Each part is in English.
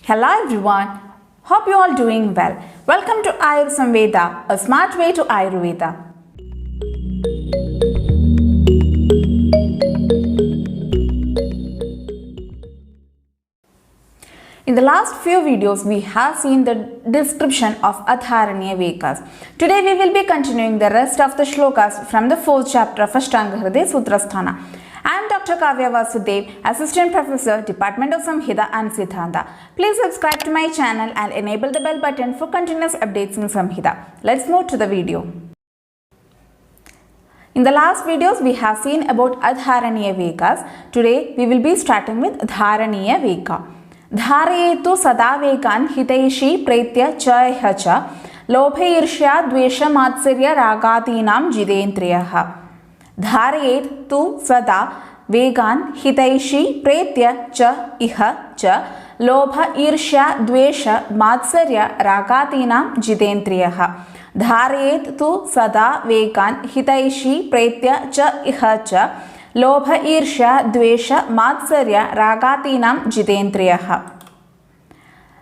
Hello everyone, hope you all doing well. Welcome to Ayur Samveda, a smart way to Ayurveda. In the last few videos, we have seen the description of Adharaniya Vekas. Today we will be continuing the rest of the shlokas from the 4th chapter of Ashtanga Hriday Sutrasthana. I am Dr. Kavya Vasudev, Assistant Professor, Department of Samhita and Siddhanta. Please subscribe to my channel and enable the bell button for continuous updates in Samhita. Let's move to the video. In the last videos, we have seen about Adharaniya Vekas. Today we will be starting with Dharaniya Veka. Dharayetu sada vekan hitaishi pretya chayha cha lobhairsya dvesha matsarya ragatinam jidendriyaha. Dharayet tu sada vegan hitaishi pretya cha iha cha lobha irsha dvesha matsarya ragatinam jidendriyaha. Dharayet tu sada vegan hitaishi pretya cha iha cha lobha irsha dvesha matsarya ragatinam jitendriyaha.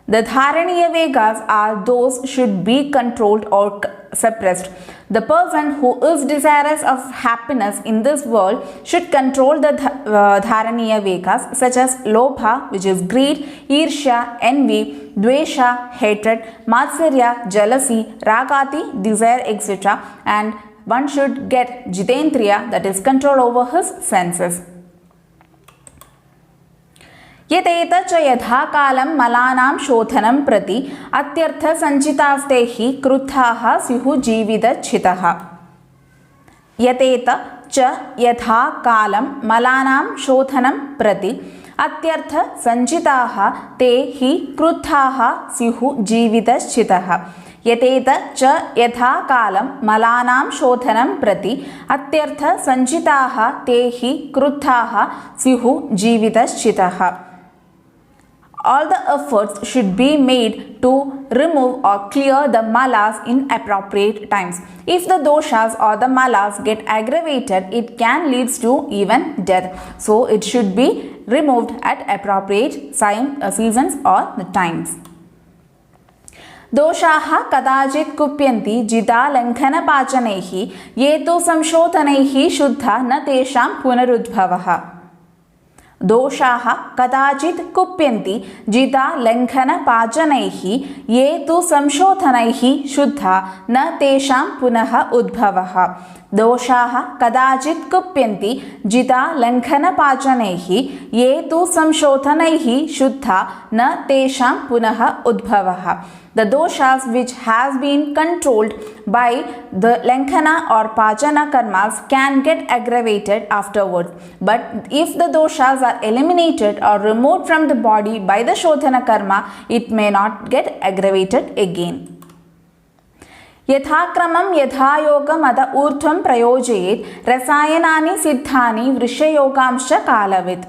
The Dharaniya Vekas are those should be controlled or suppressed. The person who is desirous of happiness in this world should control the Dharaniya Vekas such as Lobha, which is greed, Irsha, envy, Dvesha, hatred, Matsarya, jealousy, Ragati, desire, etc. and one should get Jitendriya, that is control over his senses. यतेत च यथा कालं मलानां शोधनं प्रति अत्यर्थ संचितास्ते हि क्रुद्धाः स्युः जीवितच्छितः. यतेत च यथा कालं मलानां शोधनं प्रति अत्यर्थ संचिताः ते हि क्रुद्धाः स्युः जीवितच्छितः. यतेत च यथा कालं मलानां शोधनं प्रति अत्यर्थ संचिताः ते हि क्रुद्धाः स्युः जीवितश्चितः. All the efforts should be made to remove or clear the malas in appropriate times. If the doshas or the malas get aggravated, it can lead to even death. So it should be removed at appropriate seasons or the times. दोषाः कदाचित् कुप्यन्ति जिता लङ्घनपाचनैः ये तु संशोधनैः शुद्धा न तेषां पुनरुद्भवः. दोषाः कदाचित् कुप्यन्ति जिता लङ्घनपाचनैः ये तु संशोधनैः शुद्धा न तेषां पुनः उद्भवः. दोषाः कदाचित् कुप्यन्ति जिता लङ्घनपाचनैः ये तु संशोधनैः शुद्धा न तेषां पुनः उद्भवः. The doshas which has been controlled by the lankhana or pachana karmas can get aggravated afterwards. But if the doshas are eliminated or removed from the body by the shodhana karma, it may not get aggravated again. यथाक्रमं यथायोगम् अध ऊर्ध्वं प्रयोजयेत् रसायनानि सिद्धानि वृषयोगांश्च कालवित्.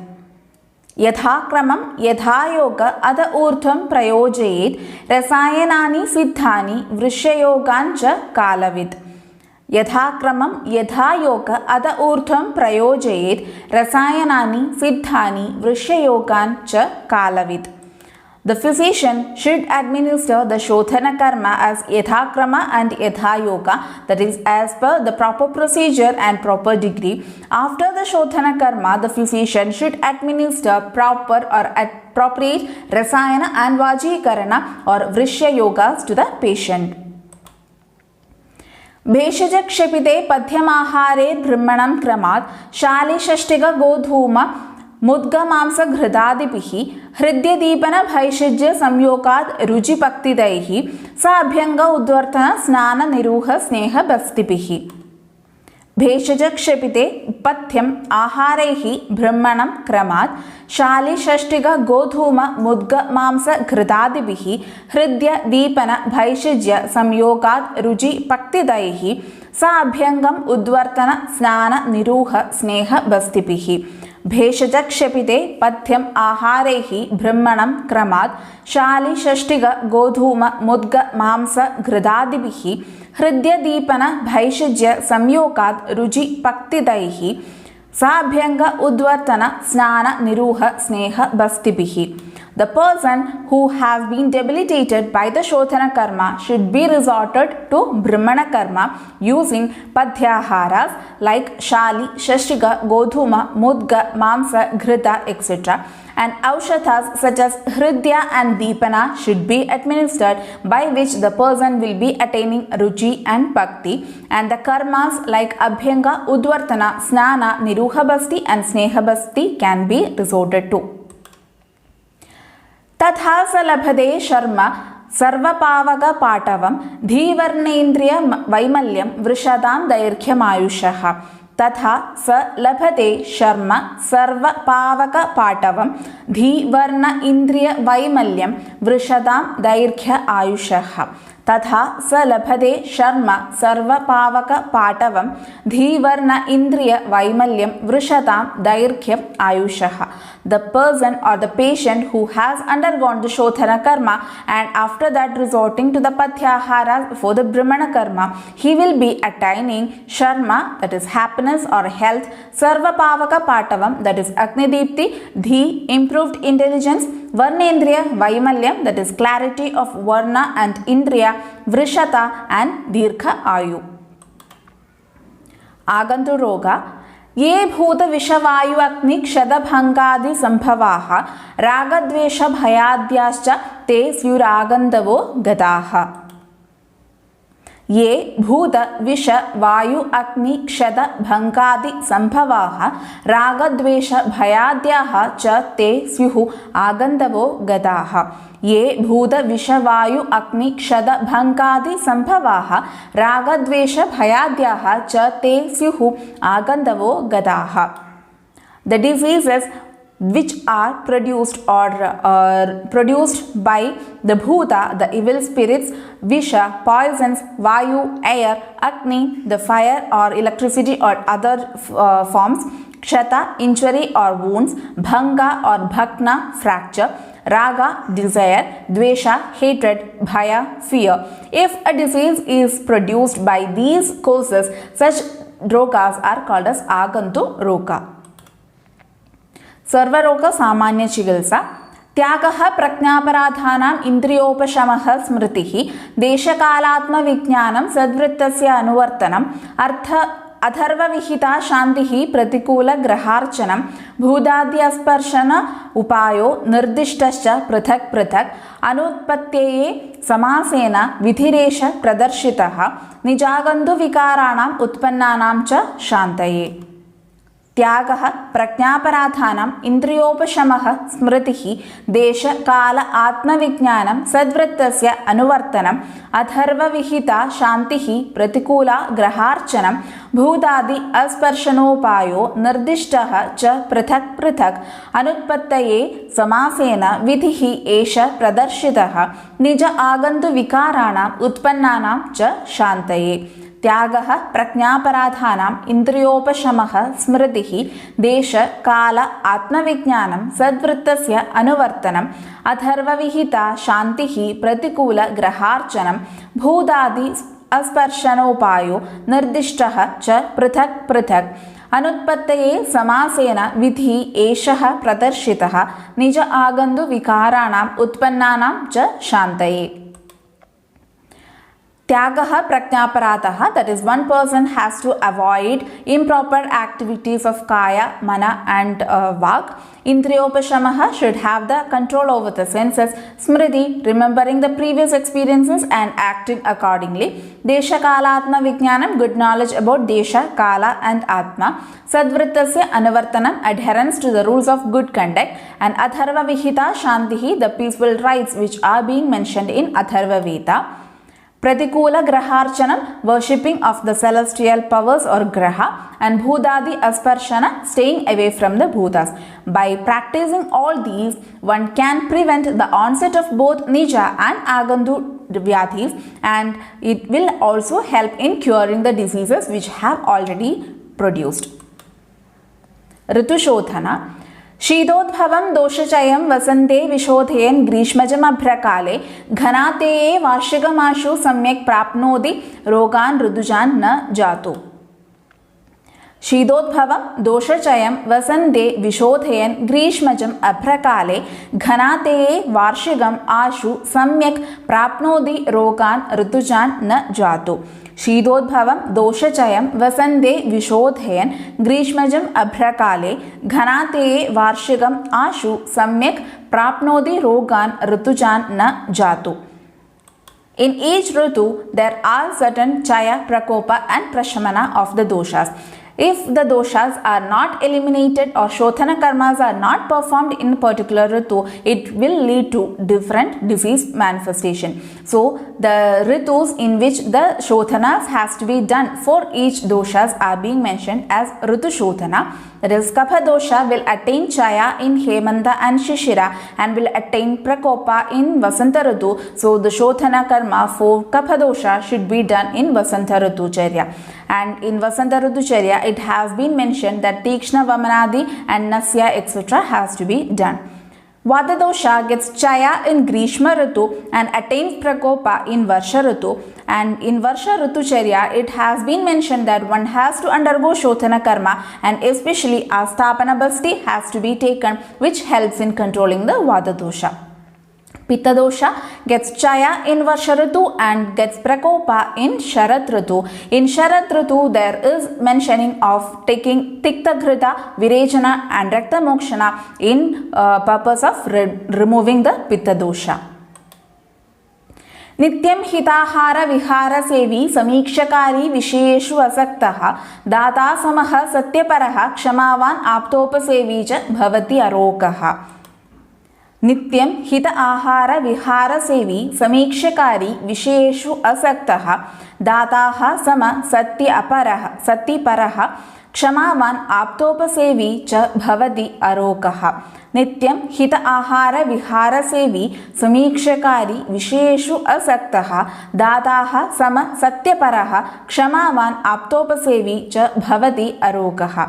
यथाक्रमं यथायोग अध ऊर्ध्वं प्रयोजयेत् रसायनानि सिद्धानि वृषयोगांश्च कालवित्. यथाक्रमं यथायोग अध ऊर्ध्वं प्रयोजयेत् रसायनानि सिद्धानि वृषयोगांश्च कालवित्. The physician should administer the Shodhana karma as Yathakrama and Yathayoga, that is as per the proper procedure and proper degree. After the Shodhana karma, the physician should administer proper or appropriate Rasayana and Vajikarana or Vrishya yogas to the patient. भेषज क्षपिते पथ्यमाहारे ब्रह्मणं क्रमात् शालिषष्टिक गोधूम मुद्गमांस घृदादिभिः हृद्यदीपन भैषज्य संयोगात् रुचिपक्तिदैः स अभ्यंग उद्वर्तन स्नान निरूह स्नेह बस्तिभिः. भेषज क्षपिते पथ्यम आहारैः ब्रह्मणं क्रमात् शालिषष्टिक गोधूम मुद्ग मांस घृदादिभिः हृद्य दीपन भैषज्य संयोगात् रुचि पक्तिदैः स अभ्यंगम उद्वर्तन स्नान निरूह स्नेह बस्तिभिः. भेषज क्षपिते पथ्यम आहारैः ब्रह्मणं क्रमात् शालिषष्टिक गोधूम मुद्ग मांस घृदादिभिः हृद्य दीपन भैषज्य संयोगात् रुचि पक्तिदैः साभ्यंग उद्वर्तन स्नान निरूह स्नेह बस्तिभिः. The person who has been debilitated by the Shodhana karma should be resorted to Brahmana karma using Padhyaharas like Shali, Shashika, Godhuma, Mudga, Mamsa, Ghrita, etc. And Aushathas such as Hridya and Deepana should be administered, by which the person will be attaining Ruchi and Bhakti. And the karmas like Abhyanga, Udvartana, Snana, Niruhabhasti and Snehabhasti can be resorted to. तथा स लभते शर्म सर्वपावक पाटवं धीवर्णेन्द्रिय वैमल्यं वृषदां दैर्घ्यमायुषः. तथा स लभते शर्म सर्वपावक पाटवं धीवर्ण इंद्रिय वैमल्यं वृषदां दैर्घ्य आयुषः. तथा स लभते शर्म सर्वपावक पाटवं धीवर्ण इंद्रिय वैमल्यं वृषदां दैर्घ्यम आयुषः. The person or the patient who has undergone the Shodhana karma and after that resorting to the Padhyaharas for the Brahmana karma, he will be attaining Sharma, that is happiness or health, Sarvapavaka Patavam, that is Agni-dipti, Dhi, improved intelligence, Varnendriya, Vaimalyam, that is clarity of Varna and Indriya, Vrishata and Dirgha Ayu. Agantu Roga. ये भूत विषवायु अग्नि क्षदभंगादि संभवाः रागद्वेष भयाद्याश्च ते स्युरागन्धवो गताः. ये भूत विष वायु अग्नि क्षद भंगादि संभवाः रागद्वेष भयाद्याः च ते स्युः आगन्धवो गताः. ये भूत विष वायु अग्नि क्षद भंगादि संभवाः रागद्वेष भयाद्याः च ते स्युः आगन्धवो गताः. The diseases which are produced by the bhuta, the evil spirits, visha, poisons, vayu, air, agni, the fire or electricity or other forms, kshata, injury or wounds, bhanga or bhakna, fracture, raga, desire, dvesha, hatred, bhaya, fear. If a disease is produced by these causes, such rogas are called as agantu roga. सर्वरोग सामान्य चिकित्सा. त्यागः प्रज्ञापराधानाम् इंद्रियोपशमः स्मृतिः देशकालात्मविज्ञानं सद्वृत्तस्य अनुवर्तनम् अथर्वविहिता शान्तिः प्रतिकूलग्रहार्चनं भूताद्यस्पर्शन उपायो निर्दिष्टश्च पृथक् पृथक् अनुत्पत्त्यये समासेन विधिरेष प्रदर्शितः निजागन्तुविकाराणाम् उत्पन्नानां च शान्तये. त्यागः प्रज्ञापराधानाम् इंद्रियोपशमः स्मृतिः देशकाल आत्मविज्ञानं सद्वृत्तस्य अनुवर्तनम् अथर्वविहिता शान्तिः प्रतिकूला ग्रहार्चनं भूतादि अस्पर्शनोपायो निर्दिष्टः च पृथक् पृथक् अनुत्पत्तये समासेन विधिः एष प्रदर्शितः निज आगन्तुविकाराणाम् उत्पन्नानां च शान्तये. त्यागः प्रज्ञापराधानाम् इंद्रियोपशमः स्मृतिः देश काल आत्मविज्ञानं सद्वृत्तस्य अनुवर्तनम् अथर्वविहिता शान्तिः प्रतिकूल ग्रहार्चनं भूतादि अस्पर्शनोपायो निर्दिष्टः च पृथक् पृथक् अनुत्पत्तये समासेन विधिः एषः प्रदर्शितः निज आगन्तु विकाराणाम् उत्पन्नानां च शान्तये. त्यागः प्रज्ञापराधः, that is one person has to avoid improper activities of kaya, mana and vak. Indriyopashamah should have the control over the senses. Smriti, remembering the previous experiences and acting accordingly. Desha kala atma vijnanam, good knowledge about desha, kala and atma. Sadvrittasya anavartanam, adherence to the rules of good conduct. And atharva vihita shantihi, the peaceful rites which are being mentioned in Atharva Veda. Pratikula Graharchanam, worshipping of the celestial powers or Graha, and Bhudadi Asparshana, staying away from the Bhutas. By practicing all these, one can prevent the onset of both Nija and Agantu Vyadhis, and it will also help in curing the diseases which have already produced. Ritushodhana. शीतोद्भवं दोषचयं वसन्ते विशोधयन् ग्रीष्मजमभ्रकाले घनातेये वार्षिकमाशु सम्यक् प्राप्नोति रोगान् ऋतुजान् न जातु. शीतोद्भवं दोषचयं वसन्ते विशोधयन् ग्रीष्मजम् अभ्रकाले घनातेये वार्षिकम् आशु सम्यक् प्राप्नोति रोगान् ऋतुजान् न जातु। शीतोद्भवं दोषचयं वसन्ते विशोधयन् ग्रीष्मजम् अभ्रकाले घनातेये वार्षिकम् आशु सम्यक् प्राप्नोति रोगान् ऋतुजान् न जातु। In each ritu, there are certain chaya, prakopa and prashamana of the doshas. If the doshas are not eliminated or shodhana karmas are not performed in a particular ritu, it will lead to different disease manifestation. So, the ritus in which the shodhanas has to be done for each doshas are being mentioned as ritu shodhana. That is, kapha dosha will attain chaya in hemanta and shishira and will attain prakopa in vasanta ritu. So, the shodhana karma for kapha dosha should be done in vasanta ritu charya. And in vasanta ritu charya, it has been mentioned that tikshna vamanadi and nasya etc. has to be done. Vata dosha gets chaya in grishma ritu and attains prakopa in varsha ritu. And in varsha ritu charya, it has been mentioned that one has to undergo shodhana karma and especially astapana basti has to be taken, which helps in controlling the vata dosha. Pitta dosha gets chaya in varsha ritu and gets prakopa in sharat ritu. In sharat ritu, there is mentioning of taking tikta ghrita, virechana and rakta mokshana in purpose of removing the pitta dosha. नित्यं हिताहार विहार सेवी समीक्षकारी विषयेषु असक्तः दाता समः सत्यपरः क्षमावान् आप्तोपसेवी च भवति अरोगः। नित्यं हित आहार विहार सेवी समीक्षकारी विषयेषु असक्तः दाताः सम सत्यपरः क्षमावान् आप्तोपसेवी च भवति अरोगः। नित्यं हित आहार विहार सेवी समीक्षकारी विषयेषु असक्तः दाताः सम सत्यपरः क्षमावान् आप्तोपसेवी च भवति अरोगः।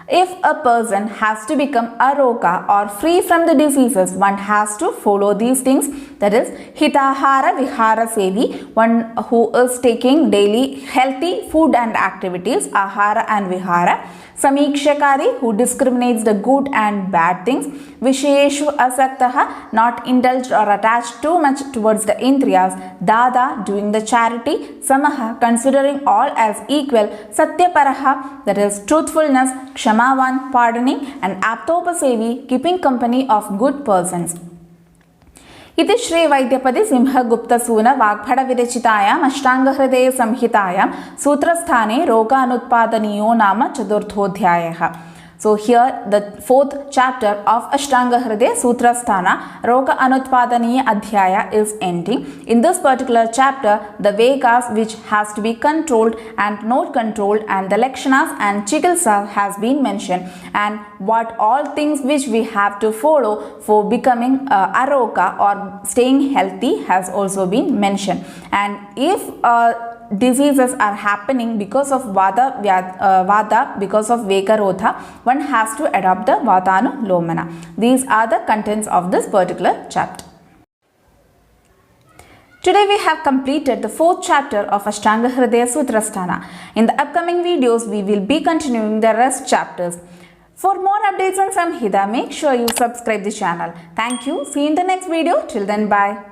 If a person has to become aroga or free from the diseases, one has to follow these things. That is, hitahara vihara sevi, one who is taking daily healthy food and activities, ahara and vihara. Samikshakari, who discriminates the good and bad things. Visheshu asaktaha, not indulged or attached too much towards the indriyas. Dada, doing the charity. Samaha, considering all as equal. Satyaparaha, that is truthfulness. Kshamavan, pardoning. And aptopasevi, keeping company of good persons. इति श्री वैद्यपति सिंहगुप्तसून वाग्भट विरचितायाम् अष्टांगहृदय संहितायां सूत्रस्थाने रोगानुत्पादनीयो नाम चतुर्थोऽध्यायः. So here the fourth chapter of Ashtanga Hridaya Sutrasthana Roga Anutpadaniya Adhyaya is ending. In this particular chapter, the Vegas which has to be controlled and not controlled and the Lakshanas and Chikitsa has been mentioned, and what all things which we have to follow for becoming aroga or staying healthy has also been mentioned. And if diseases are happening because of vata, because of vekarodha, one has to adopt the vatanulomana. These are the contents of this particular chapter. Today we have completed the fourth chapter of Ashtanga Hridaya Sutrasthana. In the upcoming videos, we will be continuing the rest chapters. For more updates on Samhita, make sure you subscribe the channel. Thank you. See you in the next video. Till then, bye.